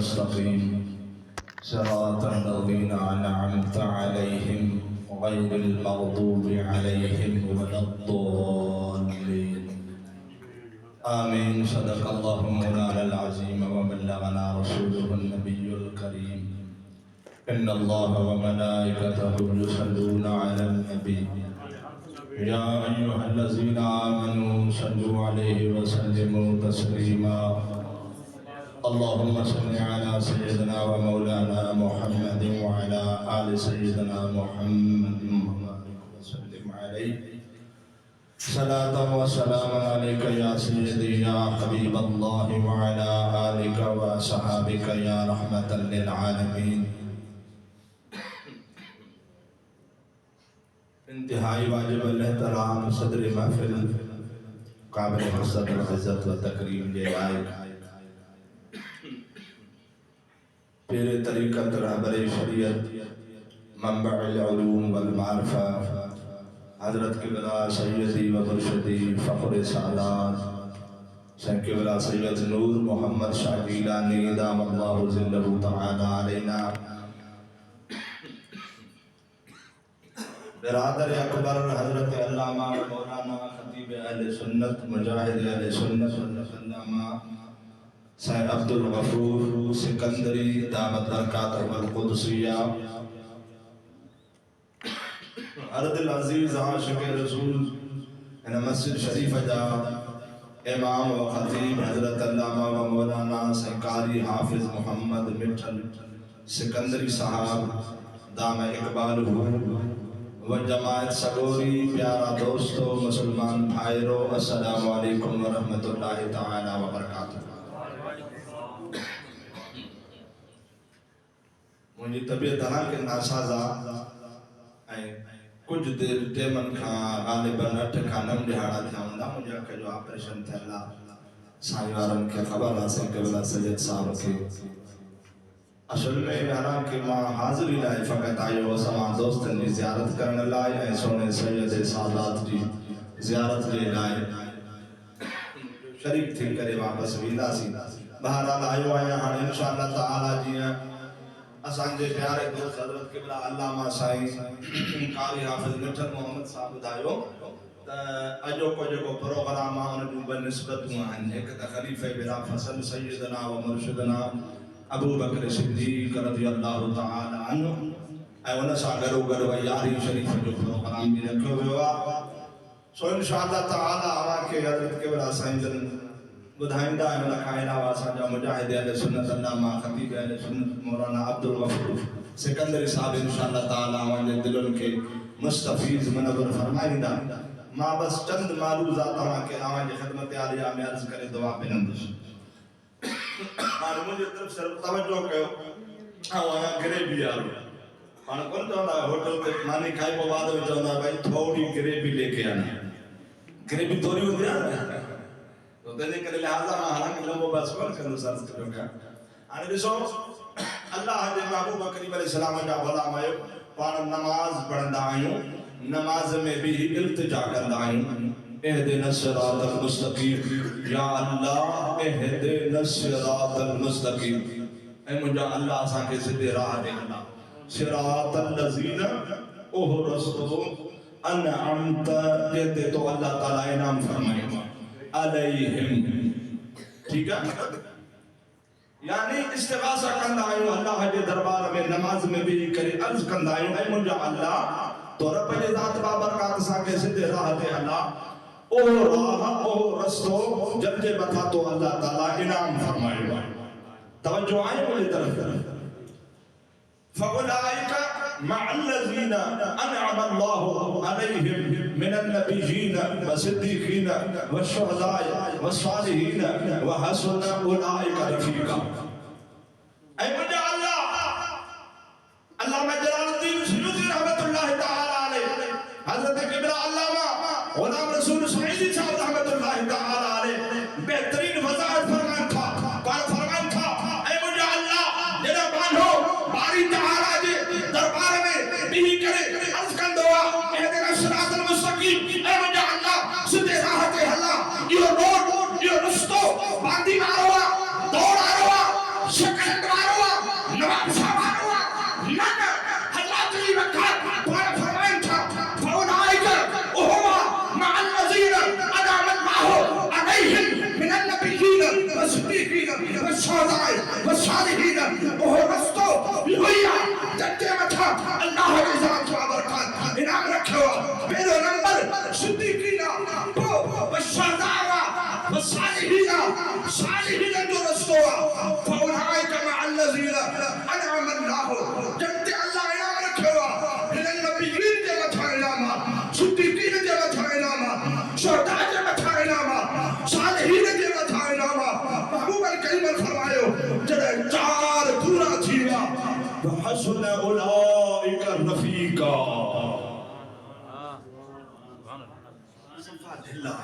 المستقيم صراط الذين أنعمت عليهم غير المغضوب عليهم ولا الضالين آمين صدق الله مولانا العظيم وبلغنا رسوله النبي الكريم إن الله وملائكته يصلون على النبي يا أيها الذين آمنوا صلوا عليه وسلموا تسليما اللهم صل على سيدنا ومولانا محمد وعلى آل سيدنا محمد وسلم عليه صلاة وسلام عليك يا سيدي يا حبيب الله وعلى آلك وصحابك يا رحمة للعالمين. انتہائی واجب الاحترام صدر محفل قابل صدر عزت و تکریم جے آئے پیر طریقت رہبر شریعت منبع العلوم والمعرفہ حضرت قبلہ سیدی و مرشدی فخر سعادات شیخ قبلہ سید نور محمد شاہ گیلانی دام اللہ ظلہ تعالی علینا، برادر اکبر حضرت علامہ مولانا خطیب اہل سنت مجاہد اہل سنت علامہ سید عبدالغفور سکندری دامت برکاتہ القدسیہ، عرض العزیز عاشق رسول ان مسجد شریف جا امام و خطیب حضرت علامہ و مولانا سیکاری حافظ محمد مٹھل سکندری صاحب دام اقبال و جماعت سگوری پیارا دوستو مسلمان بھائیرو السلام علیکم ورحمت اللہ تعالی وبرکاتہ. مجھے طبیعت ہاں کہ ناسازا کچھ دیر ٹیمن کھا غالباً 8 کھانم دہاڑا تھا ہوندا مجھے کہ جو آپریشن تھا اللہ سائیں وارن کے خبر حاصل قبلہ سید صاحب کے اصل میں یہاں کہ ماں حاضری لائے فقط آئے وہ سمان دوستن جی زیارت کرنے لائے ہیں سونے سید سادات جی زیارت لے لائے شریک تھی کرے واپس ویدہ سی بہرحال آئے ہوئے ہیں انشاءاللہ تعالی جی ہیں اسان جے پیارے دوست حضرت قبلہ علامہ سائیں قاری حافظ مٹھل محمد صاحب دائیو اجو کو جو پروگرام آنے دوبر نسبت ہوا ہیں ایک خلیفہ بلا فصل سیدنا و مرشدنا ابو بکر صدیق رضی اللہ تعالی عنہ اے انہا سا گرو گرو یاری شریف جو پروگرام بھی رکھو ہوا سو انشاءاللہ تعالی آرہا کے حضرت قبلہ سائیں جن بدھائندہ ہے لکھائنہ واسا جا مجاہد اہل سنت علامہ خطیب اہل سنت مولانا عبدالغفور سکندری صاحب انشاءاللہ تعالی آوانجے دلن کے مستفیض منور فرمائندہ ماں بس چند معلوضات آوان کے آوانجے خدمت عالیہ میں عرض کرے دعا پنندش مجھے طرف سے توجہ کہو آوانا گرے بھی آرہو آنا کون چاہتا ہے ہوٹل تے مانی کھائی پو بعد ہوئی چاہتا ہے بھائی تھوڑی گرے بھی لے کے آنا گرے بھی تھوڑی ہوتی ہے تو تینے کرے لہذا میں حالانکہ لوگوں بس کون کرنو سارس کرو گا آنے دیسو اللہ حضر محبوب کریم علیہ السلام جا غلام آئے پانا نماز پڑھندا آئیوں نماز میں بھی التجا کردہ آئیوں اہدنا الصراط المستقیم یا اللہ اہدنا الصراط المستقیم اے مجھا اللہ آسان کے صدی راہ دے اللہ صراط اللذین اوہ رسول انعمت دیتے تو اللہ تعالیٰ انعام فرمائے علیہم ٹھیک ہے یعنی استغاثہ کندہ آئیوں اللہ کے دربار میں نماز میں بھی کرے عرض کندہ آئیوں اے مجھا اللہ تو رب جے ذات بابرکات سا کے صدی راہ دے اللہ او راہ او رستو جب جے بتا تو اللہ تعالیٰ انعام فرمائے گا. توجہ آئے مجھے طرف فَأُولَئِكَ مَعَ الَّذِينَ أَنْعَمَ اللَّهُ عَلَيْهِمْ مِنَ النَّبِيِّينَ وَالصِّدِّيقِينَ وَالشُّهَدَاءِ وَالصَّالِحِينَ وَحَسُنَ أُولَئِكَ رَفِيقًا. اے مجھے اللہ میں جلال الدین سیوطی رحمت اللہ تعالی علیہ حضرت قبلہ علامہ غلام رسول سعیدی صاحب رحمت اللہ تعالی علیہ بہترین وضاحت فرمان تھا فرمان تھا اے مجھے اللہ جنہ بانو باری تعالی جے دربار میں بھی کرے عرض کن دعا اہدنا صراط المستقیم اے مجھے اللہ صدی راحت اللہ یہ روڈ یہ رستو باندی ماروا دوڑ آروا شکست ماروا نواب صاحب نہ حضرات علی وقت بڑا فرمان تھا فاولئک هم مع الذین انعم الله علیہم من النبیین والصدیقین والشہداء والصالحین وہ رستو ہویا جتے مٹھا اللہ نے ذات و برکات انعام رکھو پہلا نمبر صدیقین والشہداء والصالحین صالحین جو رستو فاولئک مع الذین انعم الله جتے اللہ انعام رکھو من النبیین جو مٹھا انعام صدیقین جو مٹھا انعام شہداء جو مٹھا انعام صالحین جو مٹھا انعام محبوب الکریم فرمایو جڑے چار پورا تھیا وحسن اولئک رفیقا صفات اللہ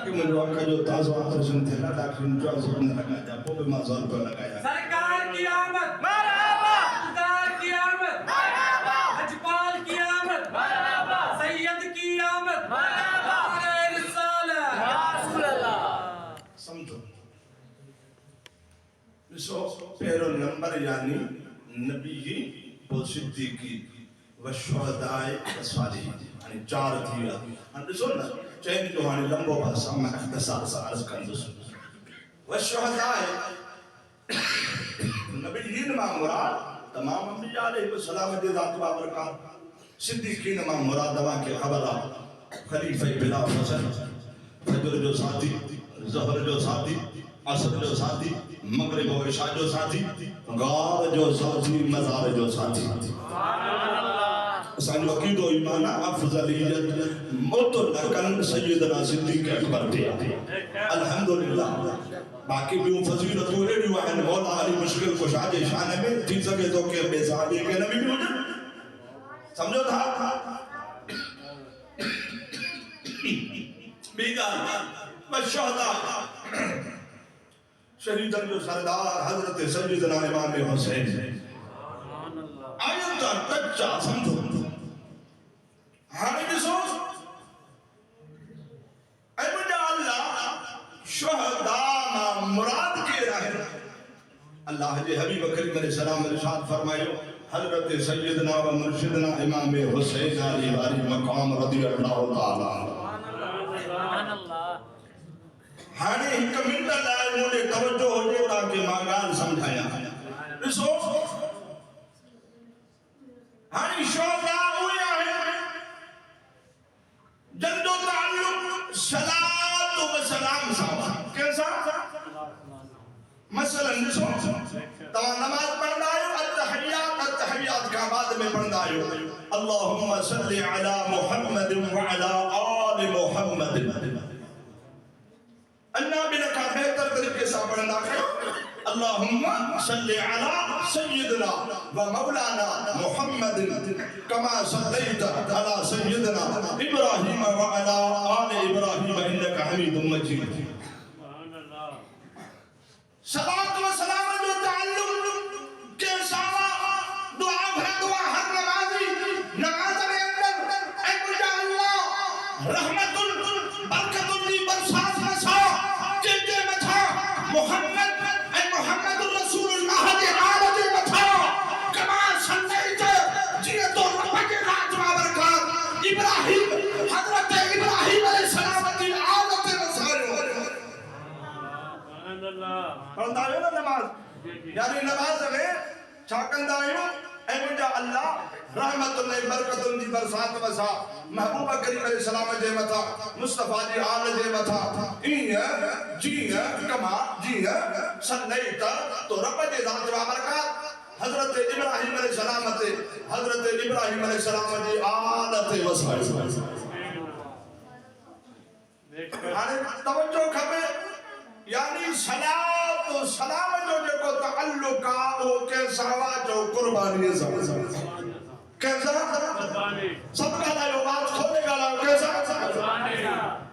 کہ مجھے آقا جو تازہ آتشن تھے نا لیکن جو آزر نے لگا جا وہ بھی مازار پر لگایا سرکار کی آمد مرحبا خدار کی آمد مرحبا حجپال کی آمد مرحبا سید کی آمد مرحبا علیہ رسالہ یا رسول اللہ سمجھو سو پہلو نمبر یعنی نبی و صدیقی و شہداء و صالحین یعنی چار تھی ہم سن نا چین جو ہاں لمبو بھاسا میں اختصار سے عرض کردس و شہداء نبیین ما مراد تمام انبیاء علیہ السلام دی ذات و برکات صدیقین ما مراد دوا کے خبرات خلیفہ بلا فضل فجر جو ساتھی ظہر جو ساتھی عصر جو ساتھی مغرب و عشاء جو ساتھی غار جو ساتھی مزار جو ساتھی سانجو عقید و ایمان افضلیت مطلقاً سیدنا صدیق اکبر پہ الحمدللہ باقی بھی فضیلت و ایڈیو ہیں مولا علی مشکل کو شاہ شان میں تھی سکے تو کہ بے صحابی کے نبی بھی ہو جائے سمجھو تھا بیگار بشہدہ شہیدن جو سردار حضرت سیدنا امام حسین آیت کا کچا سمجھو ہمیں بھی سوچ اے مجھا اللہ شہداء مراد کے رہے اللہ جی حبیب کریم علیہ السلام ارشاد فرمائیو حضرت سیدنا و مرشدنا امام حسین علی باری مقام رضی اللہ تعالی ہانے ایک منٹ لائے مجھے توجہ ہو جائے تاکہ مانگان سمجھایا رسول ہانے شہداء ہویا ہے جن جو تعلق صلاة و سلام ساوا کیسا مثلا رسول تمام نماز پڑھنا ہے التحیات کا بعد میں پڑھنا ہے اللہم صلی علی محمد وعلا آل محمد اللہ بنا کا بہتر طریقے سے پڑھنا ہے اللہم صلی علی سیدنا و مولانا محمد کما صلیت علی سیدنا ابراہیم و علی آل ابراہیم انکا حمید مجید صلاة و سلام جو تعلق کے سوا دعا بھر دعا ہر نمازی نماز میں اندر اے مجھا اللہ رحمت برکت دی برسات مسا جنجے متھا محمد اے محمد رسول اللہ دے آلہ متھا کما سنیت جیت و رب کے راج برکات ابراہیم حضرت ابراہیم علیہ السلام دی آلہ مسارو پڑھتا ہے نا نماز یعنی نماز میں چھاکندہ ہے اے مجھا اللہ رحمت اللہ برکت دی برسات مسا محبوبہ کریم علیہ السلام جے متھا مصطفیٰ جی آل جے متھا جی کما جی سنیت تو رب جے ذات و برکات حضرت ابراہیم علیہ السلام حضرت ابراہیم علیہ السلام جی آلت وسائل توجہ کھبے یعنی صلاة و سلام جو کو تعلقہ او کے سوا جو قربانی کیسا سب کا لائیو بات کھولے گا لائیو کیسا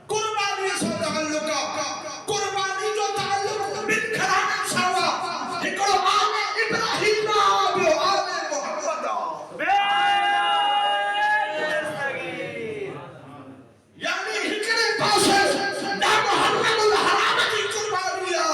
قربانی سے تعلقہ قربانی جو تعلق بن کھرانا سوا اکڑو آل ابراہیم آبیو آل محمد یعنی ہکڑے پاسے نہ محمد الحرام کی قربانیاں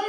9